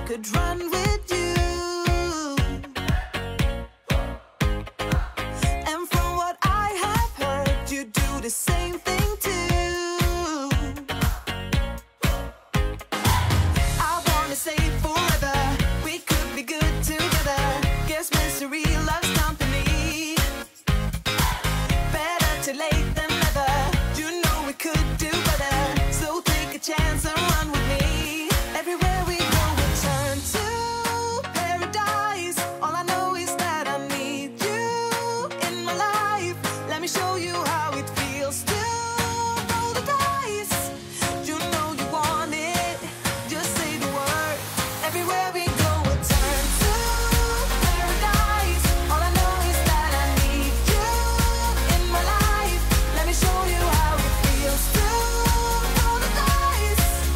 could run with you. And from what I have heard, you do the same thing too. I wanna say forever, we could be good together. Guess mystery loves company. Better too late than never. You know we could do better. So take a chance and run with me. Everywhere we go, we turn to paradise. All I know is that I need you in my life. Let me show you how it feels to roll the dice. You know you want it, just say the word. Everywhere we go, we turn to paradise. All I know is that I need you in my life. Let me show you how it feels to roll the dice.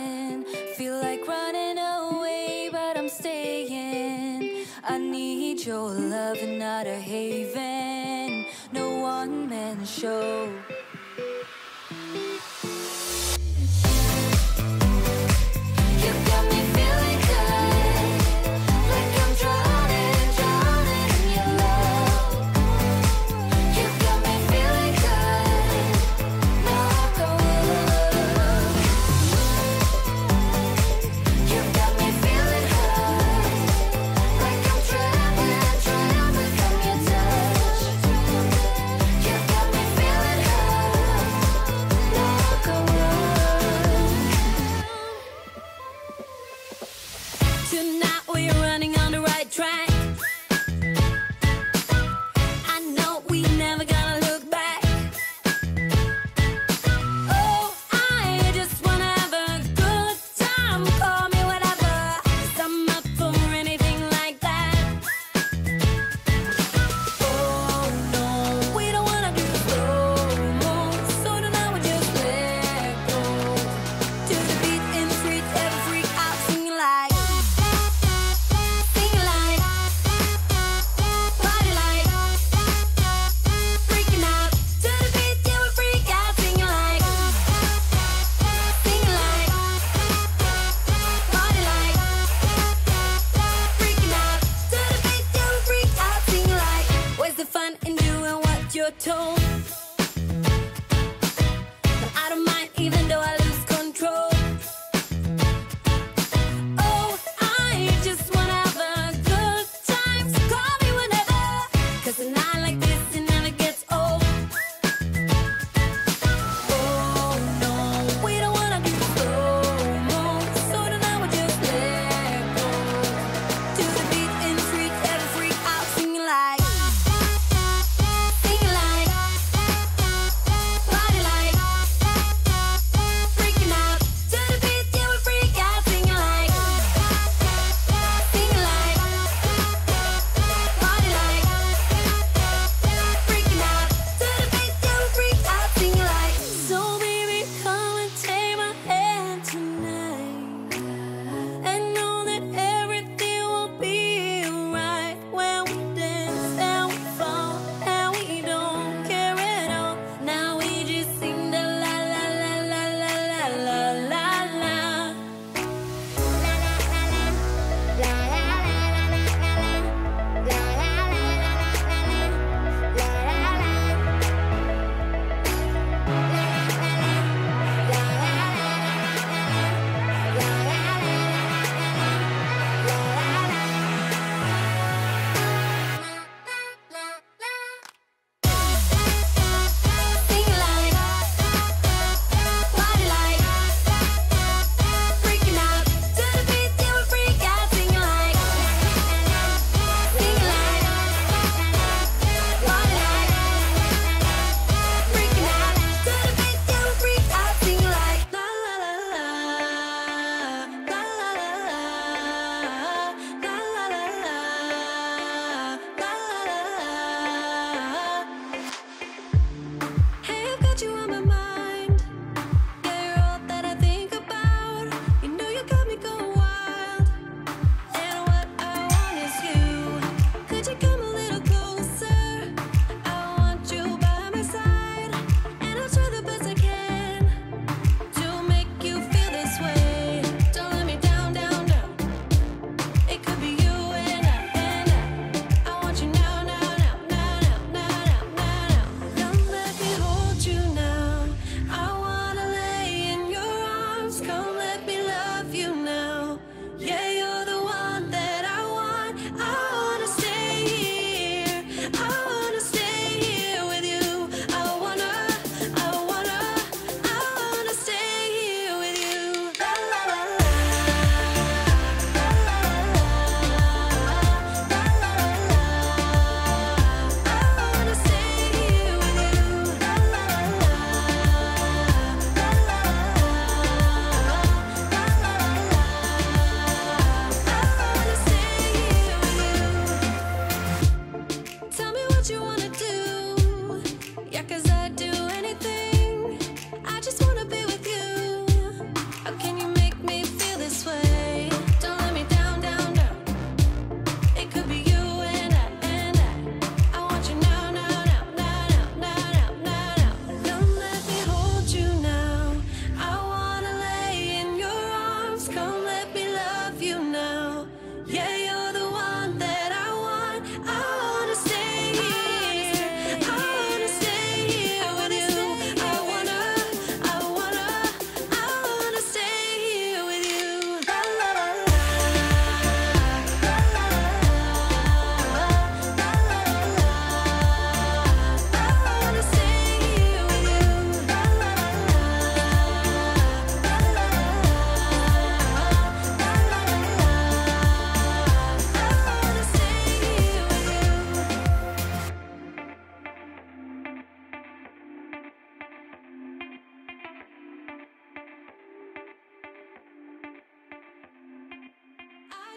saying. Feel like running away, but I'm staying. I need your love and not a haven. No one man show. You got me feeling good, like I'm drowning, drowning in your love. You got me feeling good, knock on wood. You got me feeling good, like I'm drowning, drowning from your touch. You got me feeling good, knock on wood. Tonight we're running on the right track. I know we never gonna look back. Oh, I just wanna have a good time. Call me whatever, 'cause I'm up for anything like that. Oh no, we don't wanna do slow-mo, so tonight we just let go. To the beat in the street, every freak out singing like, party like, freaking out. To the beat, yeah, we freak out singing like, party like, freaking out. To the beat, yeah, we freak out singing like. Where's the fun in doing what you're told? But I don't mind even though I lose control. Oh, I just wanna have a good time, so call me whenever, 'cause a night like this, it never gets old. Oh no, we don't wanna do slow-mo, so tonight we just let go. To the beat in the street, every freak out singing like,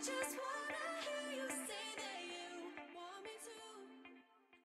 just